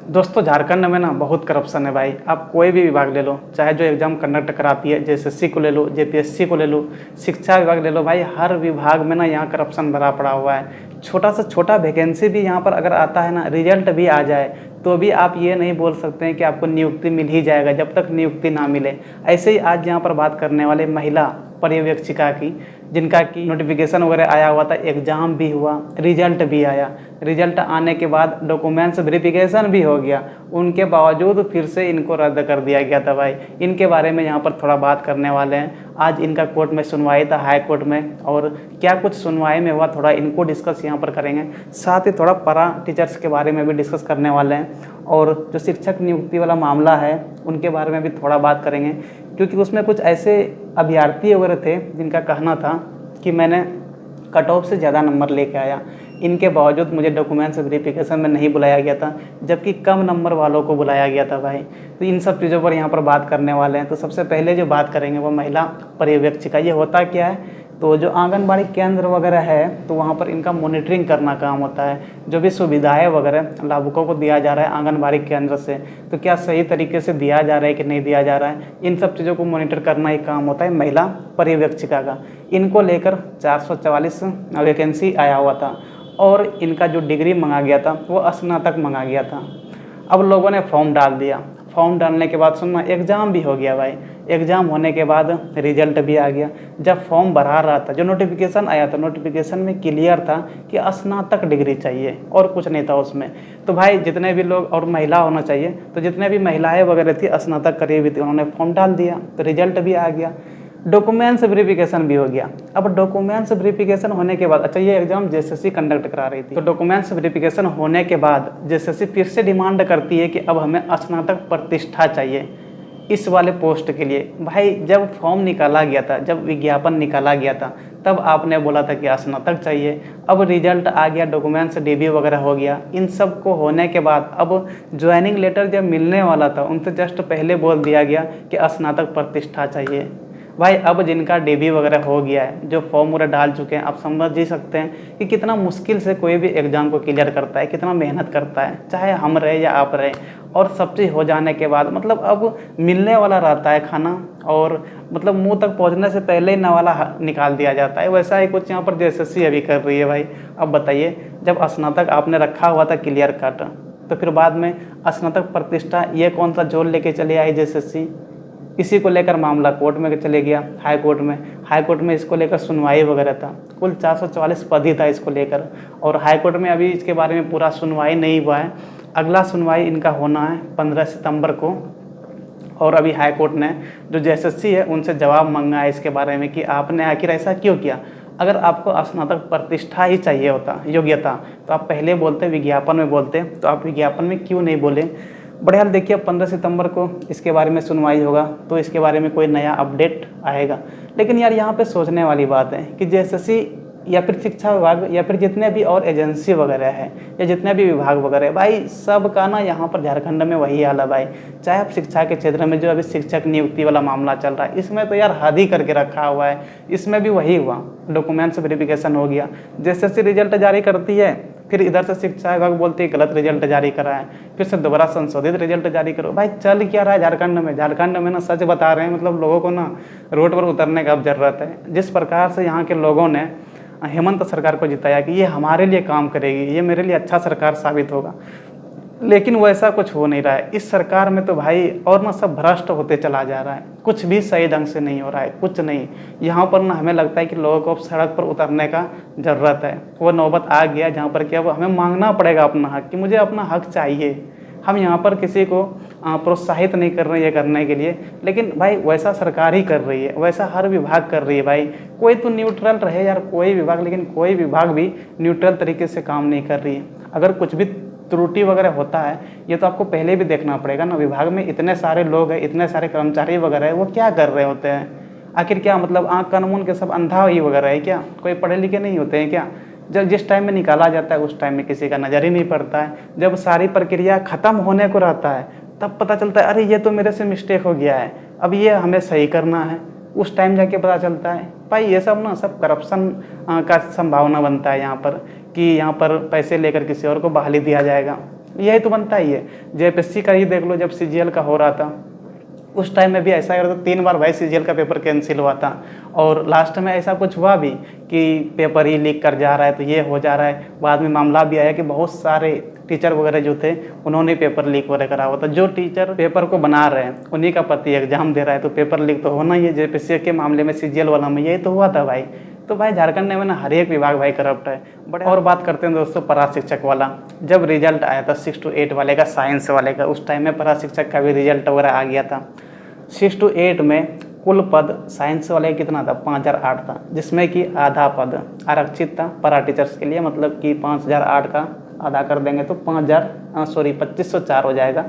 दोस्तों झारखंड में ना बहुत करप्शन है भाई। आप कोई भी विभाग ले लो, चाहे जो एग्जाम कंडक्ट कराती है, जेएसएससी को ले लो, जेपीएससी को ले लो, शिक्षा विभाग ले लो, भाई हर विभाग में ना यहाँ करप्शन भरा पड़ा हुआ है। छोटा से छोटा वैकेंसी भी यहाँ पर अगर आता है ना, रिजल्ट भी आ जाए तो भी आप ये नहीं बोल सकते हैं कि आपको नियुक्ति मिल ही जाएगा जब तक नियुक्ति ना मिले। ऐसे ही आज यहाँ पर बात करने वाले महिला पर्यवेक्षिका की, जिनका कि नोटिफिकेशन वगैरह आया हुआ था, एग्ज़ाम भी हुआ, रिजल्ट भी आया। रिजल्ट आने के बाद डॉक्यूमेंट्स वेरिफिकेशन भी हो गया, उनके बावजूद फिर से इनको रद्द कर दिया गया था भाई। इनके बारे में यहाँ पर थोड़ा बात करने वाले हैं। आज इनका कोर्ट में सुनवाई था, हाई कोर्ट में, और क्या कुछ सुनवाई में हुआ थोड़ा इनको डिस्कस यहाँ पर करेंगे। साथ ही थोड़ा पैरा टीचर्स के बारे में भी डिस्कस करने वाले हैं, और जो शिक्षक नियुक्ति वाला मामला है उनके बारे में भी थोड़ा बात करेंगे, क्योंकि उसमें कुछ ऐसे अभ्यर्थी वगैरह थे जिनका कहना था कि मैंने कट ऑफ से ज़्यादा नंबर लेके आया, इनके बावजूद मुझे डॉक्यूमेंट्स वेरिफिकेशन में नहीं बुलाया गया था, जबकि कम नंबर वालों को बुलाया गया था भाई। तो इन सब चीज़ों पर यहाँ पर बात करने वाले हैं। तो सबसे पहले जो बात करेंगे वो महिला पर्यवेक्षिका। ये होता क्या है, तो जो आंगनबाड़ी केंद्र वगैरह है तो वहाँ पर इनका मॉनिटरिंग करना काम होता है। जो भी सुविधाएं वगैरह लाभुकों को दिया जा रहा है आंगनबाड़ी केंद्र से, तो क्या सही तरीके से दिया जा रहा है कि नहीं दिया जा रहा है, इन सब चीज़ों को मॉनिटर करना ही काम होता है महिला पर्यवेक्षिका का। इनको लेकर 444 वैकेंसी आया हुआ था, और इनका जो डिग्री मांगा गया था वो स्नातक मांगा गया था। अब लोगों ने फॉर्म डाल दिया, फॉर्म डालने के बाद सुनना एग्ज़ाम भी हो गया भाई। एग्ज़ाम होने के बाद रिजल्ट भी आ गया। जब फॉर्म भरा रहा था, जो नोटिफिकेशन आया था, नोटिफिकेशन में क्लियर था कि स्नातक डिग्री चाहिए और कुछ नहीं था उसमें। तो भाई जितने भी लोग, और महिला होना चाहिए, तो जितने भी महिलाएं वगैरह थी स्नातक करी हुई थी, उन्होंने फॉर्म डाल दिया, तो रिजल्ट भी आ गया, डॉक्यूमेंट्स वेरिफिकेशन भी हो गया। अब डॉक्यूमेंट्स वेरिफिकेशन होने के बाद, अच्छा ये एग्जाम जेएसएससी कंडक्ट करा रही थी, तो डॉक्यूमेंट्स वेरिफिकेशन होने के बाद जेएसएससी फिर से डिमांड करती है कि अब हमें स्नातक प्रतिष्ठा चाहिए इस वाले पोस्ट के लिए। भाई जब फॉर्म निकाला गया था, जब विज्ञापन निकाला गया था, तब आपने बोला था कि स्नातक चाहिए। अब रिजल्ट आ गया, डॉक्यूमेंट्स डीबी वगैरह हो गया, इन सब को होने के बाद अब ज्वाइनिंग लेटर जब मिलने वाला था उनसे जस्ट पहले बोल दिया गया कि स्नातक प्रतिष्ठा चाहिए। भाई अब जिनका डीबी वगैरह हो गया है, जो फॉर्म वगैरह डाल चुके हैं, आप समझ ही सकते हैं कि कितना मुश्किल से कोई भी एग्ज़ाम को क्लियर करता है, कितना मेहनत करता है, चाहे हम रहे या आप रहे। और सब चीज़ हो जाने के बाद मतलब अब मिलने वाला रहता है खाना, और मतलब मुंह तक पहुंचने से पहले ही नवाला निकाल दिया जाता है। वैसा ही कुछ यहाँ पर जेएसएससी अभी कर रही है भाई। अब बताइए, जब स्नातक आपने रखा हुआ था क्लियर कट, तो फिर बाद में स्नातक प्रतिष्ठा ये कौन सा जोड़ लेके चले आई जेएसएससी। इसी को लेकर मामला कोर्ट में चले गया, हाई कोर्ट में। हाई कोर्ट में इसको लेकर सुनवाई वगैरह था, कुल 444 पद ही था इसको लेकर, और हाई कोर्ट में अभी इसके बारे में पूरा सुनवाई नहीं हुआ है। अगला सुनवाई इनका होना है 15 सितंबर को। और अभी हाई कोर्ट ने जो जेएसएससी है उनसे जवाब मांगा है इसके बारे में कि आपने आखिर ऐसा क्यों किया। अगर आपको स्नातक प्रतिष्ठा ही चाहिए होता, योग्यता, तो आप पहले बोलते, विज्ञापन में बोलते, तो आप विज्ञापन में क्यों नहीं बोले। बड़े हाल देखिए, 15 सितंबर को इसके बारे में सुनवाई होगा, तो इसके बारे में कोई नया अपडेट आएगा। लेकिन यार यहाँ पे सोचने वाली बात है कि जेएसएससी या फिर शिक्षा विभाग या फिर जितने भी और एजेंसी वगैरह है या जितने भी विभाग वगैरह है, भाई सब का ना यहाँ पर झारखंड में वही हाल है भाई। चाहे आप शिक्षा के क्षेत्र में जो अभी शिक्षक नियुक्ति वाला मामला चल रहा है, इसमें तो यार हद ही करके रखा हुआ है। इसमें भी वही हुआ, डॉक्यूमेंट्स वेरिफिकेशन हो गया, जेएसएससी रिजल्ट जारी करती है, फिर इधर से शिक्षा विभाग बोलती है गलत रिजल्ट जारी करा है, फिर से दोबारा संशोधित रिजल्ट जारी करो। भाई चल क्या रहा है झारखंड में। झारखंड में ना सच बता रहे हैं, मतलब लोगों को ना रोड पर उतरने का अब जरूरत है। जिस प्रकार से यहाँ के लोगों ने हेमंत सरकार को जिताया कि ये हमारे लिए काम करेगी, ये मेरे लिए अच्छा सरकार साबित होगा, लेकिन वैसा कुछ हो नहीं रहा है। इस सरकार में तो भाई और ना सब भ्रष्ट होते चला जा रहा है, कुछ भी सही ढंग से नहीं हो रहा है, कुछ नहीं। यहाँ पर ना हमें लगता है कि लोगों को अब सड़क पर उतरने का ज़रूरत है। वो नौबत आ गया जहाँ पर कि अब हमें मांगना पड़ेगा अपना हक, कि मुझे अपना हक चाहिए। हम यहाँ पर किसी को प्रोत्साहित नहीं कर रहे हैं ये करने के लिए, लेकिन भाई वैसा सरकार ही कर रही है, वैसा हर विभाग कर रही है भाई। कोई तो न्यूट्रल रहे यार, कोई विभाग, लेकिन कोई विभाग भी न्यूट्रल तरीके से काम नहीं कर रही है। अगर कुछ भी त्रुटि वगैरह होता है, ये तो आपको पहले भी देखना पड़ेगा ना। विभाग में इतने सारे लोग हैं, इतने सारे कर्मचारी वगैरह है, वो क्या कर रहे होते हैं आखिर। क्या मतलब आँख कान मुन के सब अंधा ही वगैरह है क्या, कोई पढ़े लिखे नहीं होते हैं क्या। जब जिस टाइम में निकाला जाता है उस टाइम में किसी का नज़र ही नहीं पड़ता है। जब सारी प्रक्रिया ख़त्म होने को रहता है तब पता चलता है अरे ये तो मेरे से मिस्टेक हो गया है, अब ये हमें सही करना है, उस टाइम जाके पता चलता है। भाई ये सब ना सब करप्शन का संभावना बनता है यहाँ पर, कि यहाँ पर पैसे लेकर किसी और को बहाली दिया जाएगा। यही तो बनता ही है। जेपीएससी का ही देख लो, जब सीजीएल का हो रहा था उस टाइम में भी ऐसा ही हो रहा था, 3 बार भाई सीजीएल का पेपर कैंसिल हुआ था। और लास्ट में ऐसा कुछ हुआ भी कि पेपर ही लीक कर जा रहा है, तो ये हो जा रहा है। बाद में मामला भी आया कि बहुत सारे टीचर वगैरह जो थे उन्होंने पेपर लीक वगैरह करा हुआ था। जो टीचर पेपर को बना रहे हैं उन्हीं का पति एग्जाम दे रहा है, तो पेपर लीक तो होना ही है। जेपीएससी के मामले में सीजीएल वाला में यही तो हुआ था भाई। तो भाई झारखंड में ना हर एक विभाग भाई करप्ट है बड़े। और बात करते हैं दोस्तों परा शिक्षक वाला, जब रिजल्ट आया था 6 to 8 वाले का, साइंस वाले का, उस टाइम में परा शिक्षक का भी रिजल्ट वगैरह आ गया था। 6 to 8 में कुल पद साइंस वाले कितना था, 5008 था, जिसमें कि आधा पद आरक्षित था परा टीचर्स के लिए। मतलब कि 5008 का आधा कर देंगे तो 2504 हो जाएगा।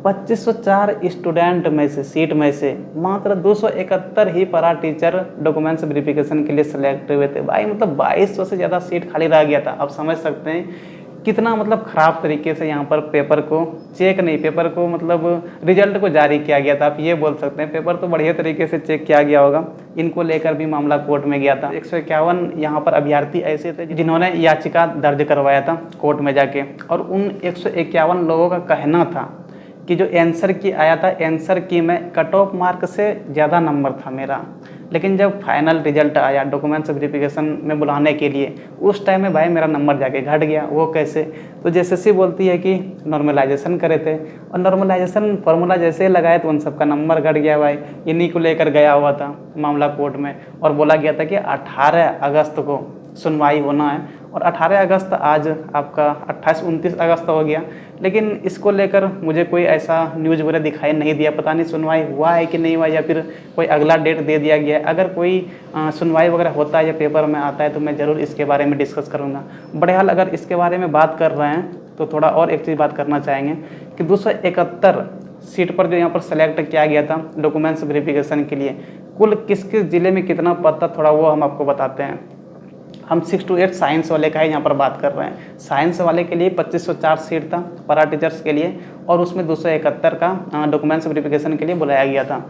2504 स्टूडेंट में से, सीट में से मात्र 271 ही परा टीचर डॉक्यूमेंट्स वेरिफिकेशन के लिए सिलेक्ट हुए थे भाई। मतलब 2200 से ज़्यादा सीट खाली रह गया था। आप समझ सकते हैं कितना मतलब ख़राब तरीके से यहाँ पर पेपर को चेक नहीं, पेपर को मतलब रिजल्ट को जारी किया गया था। आप ये बोल सकते हैं पेपर तो बढ़िया तरीके से चेक किया गया होगा। इनको लेकर भी मामला कोर्ट में गया था। 151 यहाँ पर अभ्यर्थी ऐसे थे जिन्होंने याचिका दर्ज करवाया था कोर्ट में जाके, और उन 151 लोगों का कहना था कि जो आंसर की आया था, आंसर की में कट ऑफ मार्क से ज़्यादा नंबर था मेरा। लेकिन जब फाइनल रिजल्ट आया डॉक्यूमेंट्स वेरिफिकेशन में बुलाने के लिए, उस टाइम में भाई मेरा नंबर जाके घट गया। वो कैसे? तो जेएसएससी बोलती है कि नॉर्मलाइजेशन करे थे, और नॉर्मलाइजेशन फार्मूला जैसे लगाए तो उन सबका नंबर घट गया भाई। इन्हीं को लेकर गया हुआ था मामला कोर्ट में, और बोला गया था कि 18 अगस्त को सुनवाई होना है। और 18 अगस्त आज आपका 28-29 अगस्त हो गया, लेकिन इसको लेकर मुझे कोई ऐसा न्यूज़ वगैरह दिखाई नहीं दिया। पता नहीं सुनवाई हुआ है कि नहीं हुआ, या फिर कोई अगला डेट दे दिया गया है। अगर कोई सुनवाई वगैरह होता है या पेपर में आता है तो मैं ज़रूर इसके बारे में डिस्कस करूँगा। बहरहाल अगर इसके बारे में बात कर रहे हैं तो थोड़ा और एक चीज़ बात करना चाहेंगे कि 271 सीट पर जो यहाँ पर सेलेक्ट किया गया था डॉक्यूमेंट्स वेरिफिकेशन के लिए, कुल किस किस ज़िले में कितना पद था थोड़ा वो हम आपको बताते हैं। हम 6 to 8 साइंस वाले का ही यहाँ पर बात कर रहे हैं। साइंस वाले के लिए 2504 सीट था परा टीचर्स के लिए, और उसमें 271 का डॉक्यूमेंट्स वेरिफिकेशन के लिए बुलाया गया था।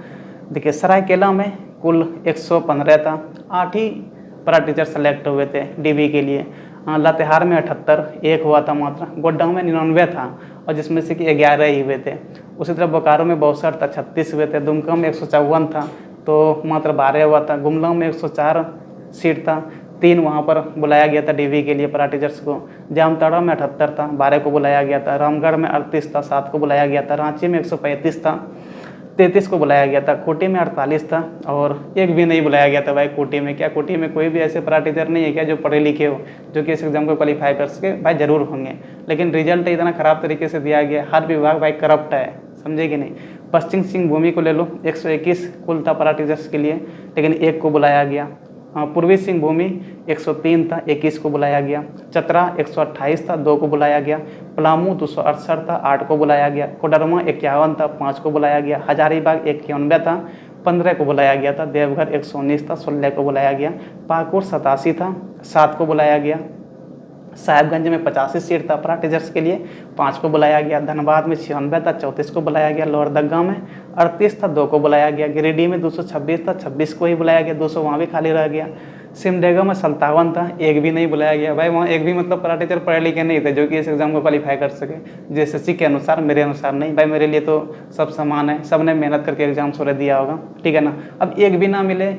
देखिए सरायकेला में कुल 115 था, 8 ही परा टीचर सेलेक्ट हुए थे डीबी के लिए। लातेहार में 78, एक हुआ था मात्र। गोड्डा में 99 था, और जिसमें से कि 11 ही हुए थे। उसी तरह बोकारो में 62 था, 36 हुए थे। दुमका में 154 था, तो मात्र 12 हुआ था। गुमला में 104 सीट था, 3 वहाँ पर बुलाया गया था डीवी के लिए परा टीचर्स को। जामताड़ा में 78 था, 12 को बुलाया गया था। रामगढ़ में 38 था, 7 को बुलाया गया था। रांची में 135 था, 33 को बुलाया गया था। खूंटी में 48 था, और एक भी नहीं बुलाया गया था भाई खूंटी में। क्या खूंटी में कोई भी ऐसे परा टीचर नहीं है क्या जो पढ़े लिखे हो, जो कि इस एग्ज़ाम को क्वालिफाई कर सके? भाई ज़रूर होंगे, लेकिन रिजल्ट इतना ख़राब तरीके से दिया गया। हर विभाग भाई करप्ट है, समझे कि नहीं। पश्चिम सिंहभूमि को ले लो, 121 कुल था परा टीचर्स के लिए, लेकिन 1 को बुलाया गया। पूर्वी सिंहभूमि 103 था, 21 को बुलाया गया। चतरा 128 था, 2 को बुलाया गया। पलामू 268 था, 8 को बुलाया गया। कोडरमा 51 था, 5 को बुलाया गया। हजारीबाग 91 था, 15 को बुलाया गया था। देवघर 119 था, 16 को बुलाया गया। पाकुड़ 87 था, 7 को बुलाया गया। साहिबगंज में 85 सीट था परा टीचर्स के लिए, 5 को बुलाया गया। धनबाद में 96 था, 34 को बुलाया गया। लोहरदगा में 38 था, 2 को बुलाया गया। गिरिडीह में 226 था, 26 को ही बुलाया गया, 200 वहाँ भी खाली रह गया। सिमडेगा में 57 था, 1 भी नहीं बुलाया गया भाई। वहाँ एक भी मतलब परा टीचर पढ़े लिखे नहीं थे जो कि इस एग्ज़ाम को क्वालिफाई कर सके। जेएसएससी के अनुसार, मेरे अनुसार नहीं भाई। मेरे लिए तो सब समान है, सब ने मेहनत करके एग्ज़ाम सोरे दिया होगा, ठीक है ना। अब एक भी ना मिले,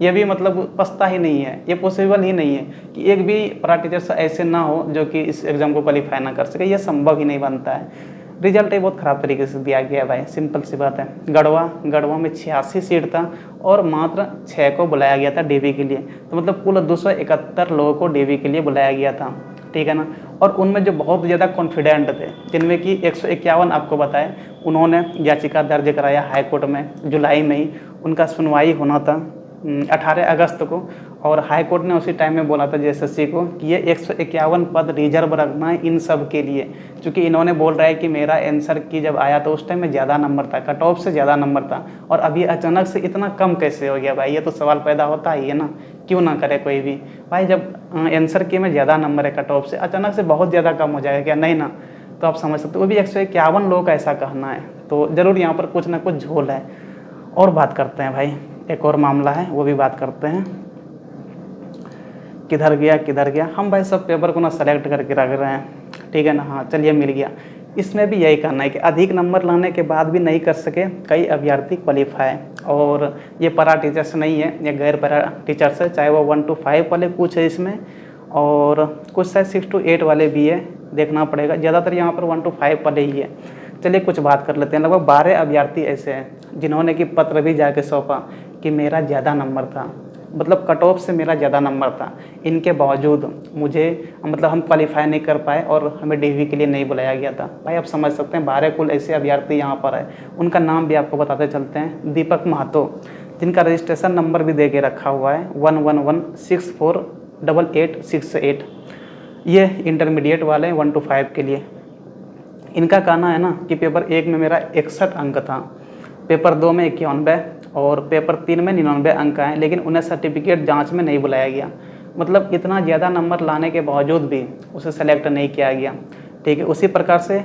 ये भी मतलब पछता ही नहीं है, ये पॉसिबल ही नहीं है कि एक भी परा टीचर्स ऐसे ना हो जो कि इस एग्ज़ाम को क्वालिफाई ना कर सके। ये संभव ही नहीं बनता है। रिजल्ट ही बहुत ख़राब तरीके से दिया गया है भाई, सिंपल सी बात है। गढ़वा में 86 सीट था, और मात्र 6 को बुलाया गया था डीवी के लिए। तो मतलब कुल 271 लोगों को डीवी के लिए बुलाया गया था, ठीक है ना। और उनमें जो बहुत ज़्यादा कॉन्फिडेंट थे, जिनमें कि 151 आपको बताए, उन्होंने याचिका दर्ज कराया हाई कोर्ट में। जुलाई में ही उनका सुनवाई होना था 18 अगस्त को, और हाई कोर्ट ने उसी टाइम में बोला था जेएसएससी को कि ये 151 पद रिजर्व रखना है इन सब के लिए, क्योंकि इन्होंने बोल रहा है कि मेरा आंसर की जब आया तो उस टाइम में ज़्यादा नंबर था, कट ऑफ से ज़्यादा नंबर था, और अभी अचानक से इतना कम कैसे हो गया भाई। ये तो सवाल पैदा होता ही है ना, क्यों ना करे कोई भी भाई। जब आंसर की में ज़्यादा नंबर है कट ऑफ से, अचानक से बहुत ज़्यादा कम हो जाएगा क्या? नहीं ना। तो आप समझ सकते हो, वो भी 151 लोगों का ऐसा कहना है, तो ज़रूर यहाँ पर कुछ ना कुछ झोल है। और बात करते हैं भाई, एक और मामला है वो भी बात करते हैं। किधर गया हम भाई सब पेपर को ना सेलेक्ट करके रख रहे हैं, ठीक है ना। हाँ चलिए मिल गया। इसमें भी यही कहना है कि अधिक नंबर लाने के बाद भी नहीं कर सके कई अभ्यर्थी क्वालिफाई। और ये पैरा टीचर्स नहीं है, ये गैर पैरा टीचर्स है, चाहे वो 1 to 5 वाले कुछ है इसमें, और कुछ शायद 6 to 8 वाले भी है, देखना पड़ेगा। ज़्यादातर यहाँ पर 1 to 5 वाले ही है। चलिए कुछ बात कर लेते हैं। लगभग 12 अभ्यर्थी ऐसे हैं जिन्होंने कि पत्र भी जाके सौंपा कि मेरा ज़्यादा नंबर था, मतलब कट ऑफ से मेरा ज़्यादा नंबर था, इनके बावजूद मुझे मतलब हम क्वालिफाई नहीं कर पाए और हमें डीवी के लिए नहीं बुलाया गया था। भाई आप समझ सकते हैं 12 कुल ऐसे अभ्यर्थी यहाँ पर है। उनका नाम भी आपको बताते चलते हैं। दीपक महतो, जिनका रजिस्ट्रेशन नंबर भी दे के रखा हुआ है 111648868। ये इंटरमीडिएट वाले हैं 1 to 5 के लिए। इनका कहना है ना कि पेपर 1 में मेरा 61 अंक था, पेपर 2 में 91 और पेपर 3 में 99 अंक आए, लेकिन उन्हें सर्टिफिकेट जांच में नहीं बुलाया गया। मतलब इतना ज़्यादा नंबर लाने के बावजूद भी उसे सेलेक्ट नहीं किया गया। ठीक है, उसी प्रकार से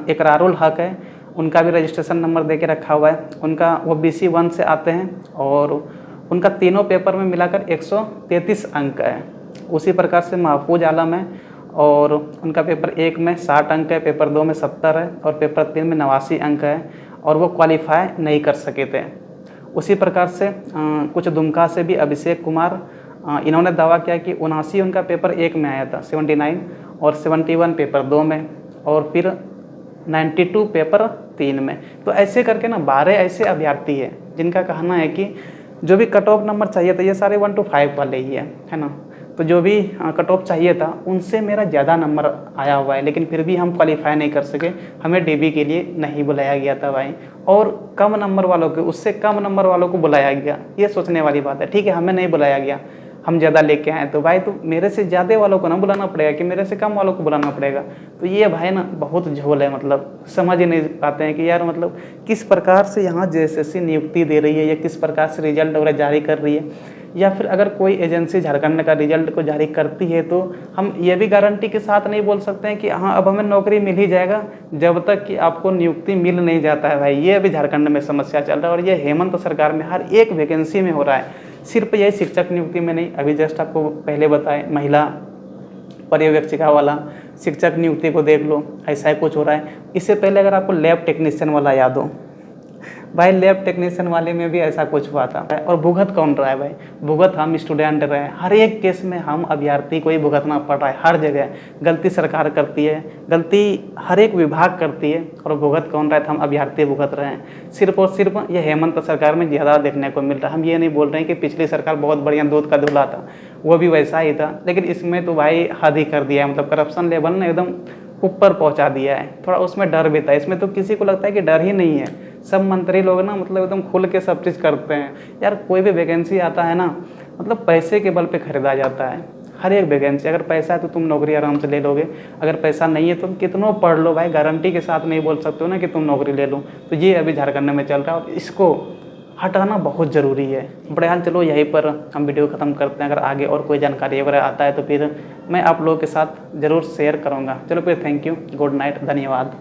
इकरारुल हक है, उनका भी रजिस्ट्रेशन नंबर दे के रखा हुआ है। उनका वो BC 1 से आते हैं और उनका तीनों पेपर में मिलाकर 133 अंक है। उसी प्रकार से महफूज आलम है और उनका पेपर 1 में 60 अंक है, पेपर 2 में 70 है और पेपर 3 में 89 अंक है और वो क्वालिफाई नहीं कर सके थे। उसी प्रकार से कुछ दुमका से भी अभिषेक कुमार, इन्होंने दावा किया कि 79 उनका पेपर 1 में आया था, 79 और 71 पेपर 2 में और फिर 92 पेपर 3 में। तो ऐसे करके ना 12 ऐसे अभ्यर्थी है जिनका कहना है कि जो भी कट ऑफ नंबर चाहिए था, ये सारे 1 to 5 वाले ही है ना, तो जो भी कट ऑफ चाहिए था उनसे मेरा ज़्यादा नंबर आया हुआ है, लेकिन फिर भी हम क्वालिफाई नहीं कर सके, हमें डीबी के लिए नहीं बुलाया गया था भाई। और कम नंबर वालों को, उससे कम नंबर वालों को बुलाया गया, ये सोचने वाली बात है। ठीक है, हमें नहीं बुलाया गया, हम ज़्यादा लेके आए, तो भाई तो मेरे से ज़्यादा वालों को ना बुलाना पड़ेगा कि मेरे से कम वालों को बुलाना पड़ेगा। तो ये भाई ना बहुत झोल है, मतलब समझ ही नहीं पाते हैं कि यार मतलब किस प्रकार से यहाँ JSSC नियुक्ति दे रही है या किस प्रकार से रिजल्ट वगैरह जारी कर रही है। या फिर अगर कोई एजेंसी झारखंड का रिजल्ट को जारी करती है तो हम ये भी गारंटी के साथ नहीं बोल सकते हैं कि हाँ अब हमें नौकरी मिल ही जाएगा, जब तक कि आपको नियुक्ति मिल नहीं जाता है भाई। ये अभी झारखंड में समस्या चल रहा है और ये हेमंत सरकार में हर एक वैकेंसी में हो रहा है, सिर्फ यही शिक्षक नियुक्ति में नहीं। अभी जस्ट आपको पहले बताए महिला पर्यवेक्षिका वाला शिक्षक नियुक्ति को देख लो, ऐसा ही कुछ हो रहा है। इससे पहले अगर आपको लैब टेक्नीशियन वाला याद हो भाई, लैब टेक्नीशियन वाले में भी ऐसा कुछ हुआ था। और भुगत कौन रहा है भाई? भुगत हम स्टूडेंट रहे हैं, हर एक केस में हम अभ्यर्थी को ही भुगतना पड़ रहा है। हर जगह गलती सरकार करती है, गलती हर एक विभाग करती है और भुगत कौन रहा है? तो हम अभ्यर्थी भुगत रहे हैं। सिर्फ और सिर्फ ये हेमंत सरकार में ज़्यादा देखने को मिल रहा है। हम ये नहीं बोल रहे हैं कि पिछली सरकार बहुत बढ़िया दूध का धुला था, वो भी वैसा ही था, लेकिन इसमें तो भाई हद ही कर दिया है। मतलब करप्शन लेवल ने एकदम ऊपर पहुंचा दिया है। थोड़ा उसमें डर भी था, इसमें तो किसी को लगता है कि डर ही नहीं है। सब मंत्री लोग ना मतलब एकदम खुल के सब चीज़ करते हैं। यार कोई भी वैकेंसी आता है ना, मतलब पैसे के बल पे खरीदा जाता है हर एक वैकेंसी। अगर पैसा है तो तुम नौकरी आराम से ले लोगे, अगर पैसा नहीं है तो तुम कितनों पढ़ लो भाई, गारंटी के साथ नहीं बोल सकते हो ना कि तुम नौकरी ले लो। तो ये अभी झारखंड में चल रहा है और इसको हटाना बहुत ज़रूरी है। बहरहाल चलो यहीं पर हम वीडियो ख़त्म करते हैं। अगर आगे और कोई जानकारी वगैरह आता है तो फिर मैं आप लोगों के साथ ज़रूर शेयर करूँगा। चलो फिर थैंक यू, गुड नाइट, धन्यवाद।